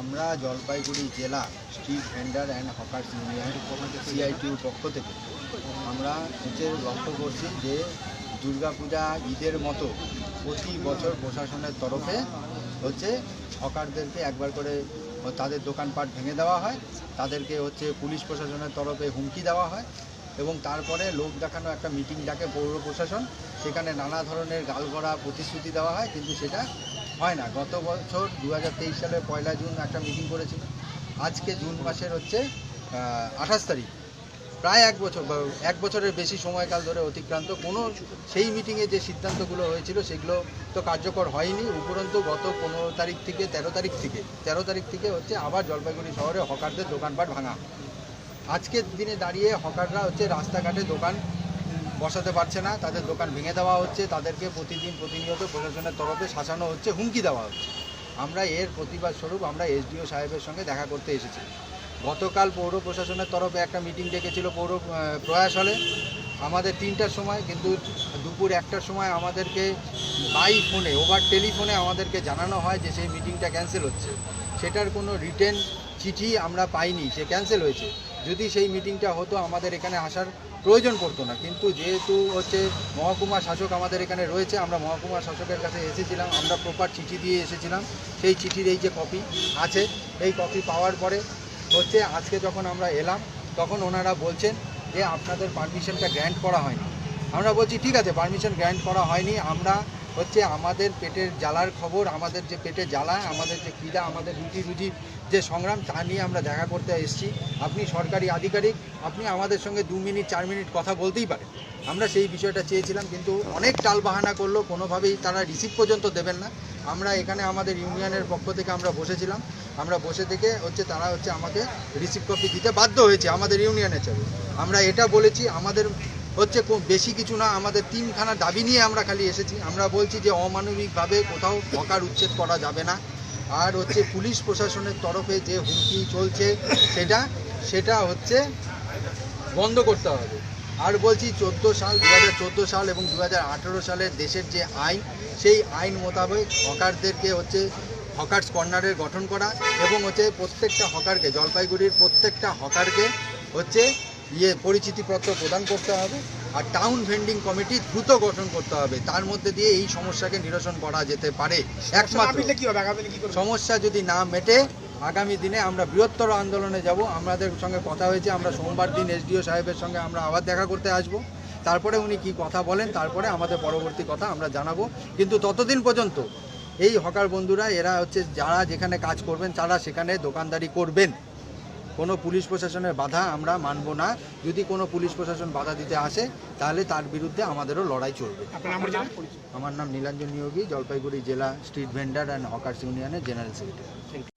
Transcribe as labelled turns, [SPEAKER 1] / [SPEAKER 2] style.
[SPEAKER 1] আমরা জলপাইগুড়ি জেলা street vendor and hawkers union সিআইটিউর পক্ষ থেকে আমরা লক্ষ্য করছি যে দুর্গাপূজা ঈদের মতো প্রতি বছর প্রশাসনের তরফে হকারদেরকে একবার করে তাদের দোকানপাট ভেঙে দেওয়া হয়, তাদেরকে পুলিশ প্রশাসনের তরফে হুমকি দেওয়া হয় এবং তারপরে লোক দেখানো একটা মিটিং ডাকে পৌর প্রশাসন, সেখানে নানা ধরনের গালগড়া প্রতিশ্রুতি দেওয়া হয়, কিন্তু সেটা হয় না। গত বছর 2023 সালের 1 জুন একটা মিটিং করেছিল, আজকে জুন মাসের 28 তারিখ, প্রায় এক বছরের বেশি সময়কাল ধরে অতিক্রান্ত। কোনো সেই মিটিংয়ে যে সিদ্ধান্তগুলো হয়েছিল সেগুলো তো কার্যকর হয়নি। উপরন্তু গত 15 তারিখ থেকে 13 তারিখ থেকে আবার জলপাইগুড়ি শহরে হকারদের দোকানপাট ভাঙা। আজকের দিনে দাঁড়িয়ে হকাররা রাস্তাঘাটে দোকান বসাতে পারছে না, তাদের দোকান ভেঙে দেওয়া হচ্ছে, তাদেরকে প্রতিনিয়ত প্রশাসনের তরফে শাসানো হচ্ছে, হুমকি দেওয়া হচ্ছে। আমরা এর প্রতিবাদ স্বরূপ আমরা এসডিও সাহেবের সঙ্গে দেখা করতে এসেছি। গতকাল পৌর প্রশাসনের তরফে একটা মিটিং ডেকেছিল পৌর প্রয়াস হলে আমাদের 3টার সময়, কিন্তু দুপুর 1টার সময় আমাদেরকে বাই ফোনে ওভার টেলিফোনে আমাদেরকে জানানো হয় যে সেই মিটিংটা ক্যান্সেল হচ্ছে। সেটার কোনো রিটেন চিঠি আমরা পাইনি, সে ক্যান্সেল হয়েছে। যদি সেই মিটিংটা হতো আমাদের এখানে আসার প্রয়োজন পড়তো না, কিন্তু যেহেতু মহকুমা শাসক আমাদের এখানে রয়েছে, আমরা মহকুমা শাসকের কাছে এসেছিলাম, আমরা প্রপার চিঠি দিয়ে এসেছিলাম। সেই চিঠির এই যে কপি আছে, এই কপি পাওয়ার পরে আজকে যখন আমরা এলাম তখন ওনারা বলছেন যে আপনাদের পারমিশনটা গ্র্যান্ট করা হয়নি। আমরা বলছি ঠিক আছে, পারমিশন গ্র্যান্ট করা হয়নি, আমরা আমাদের পেটের জ্বালার খবর, আমাদের যে পেটে জ্বালা, আমাদের যে ক্রীড়া, আমাদের রুজির যে সংগ্রাম, তা নিয়ে আমরা দেখা করতে এসেছি। আপনি সরকারি আধিকারিক, আপনি আমাদের সঙ্গে 2 মিনিট 4 মিনিট কথা বলতেই পারেন। আমরা সেই বিষয়টা চেয়েছিলাম, কিন্তু অনেক টালবাহানা করলো, কোনোভাবেই তারা রিসিভ পর্যন্ত দেবেন না। আমরা এখানে আমাদের ইউনিয়নের পক্ষ থেকে আমরা বসেছিলাম, আমরা বসে থেকে তারা আমাকে রিসিভ কপি দিতে বাধ্য হয়েছে আমাদের ইউনিয়নের চাপে। আমরা এটা বলেছি আমাদের বেশি কিছু না, আমাদের 3খানা দাবি নিয়ে আমরা খালি এসেছি। আমরা বলছি যে অমানবিকভাবে কোথাও হকার উচ্ছেদ করা যাবে না, আর পুলিশ প্রশাসনের তরফে যে হুমকি চলছে সেটা বন্ধ করতে হবে। আর বলছি 2014 সাল এবং 2018 সালের দেশের যে আইন, সেই আইন মোতাবেক হকারদেরকে হকার্স কর্নারের গঠন করা এবং প্রত্যেকটা হকারকে, জলপাইগুড়ির প্রত্যেকটা হকারকে পরিচিতিপত্র প্রদান করতে হবে। আর টাউন ভেন্ডিং কমিটি দ্রুত গঠন করতে হবে, তার মধ্যে দিয়ে এই সমস্যাকে নিরসন করা যেতে পারে। একমাত্র সমস্যা যদি না মেটে আগামী দিনে আমরা বৃহত্তর আন্দোলনে যাব। আমাদের সঙ্গে কথা হয়েছে, আমরা সোমবার দিন এসডিও সাহেবের সঙ্গে আমরা আবার দেখা করতে আসব। তারপরে উনি কি কথা বলেন, তারপরে আমাদের পরবর্তী কথা আমরা জানাবো। কিন্তু ততদিন পর্যন্ত এই হকার বন্ধুরা এরা যারা যেখানে কাজ করবেন তারা সেখানে দোকানদারি করবেন। কোনো পুলিশ প্রশাসনের বাধা আমরা মানব না। যদি কোনো পুলিশ প্রশাসন বাধা দিতে আসে তাহলে তার বিরুদ্ধে আমাদেরও লড়াই চলবে। আমার নাম নীলাঞ্জন নিয়োগী, জলপাইগুড়ি জেলা স্ট্রিট ভেন্ডার অ্যান্ড হকার্স ইউনিয়নের জেনারেল সেক্রেটারি।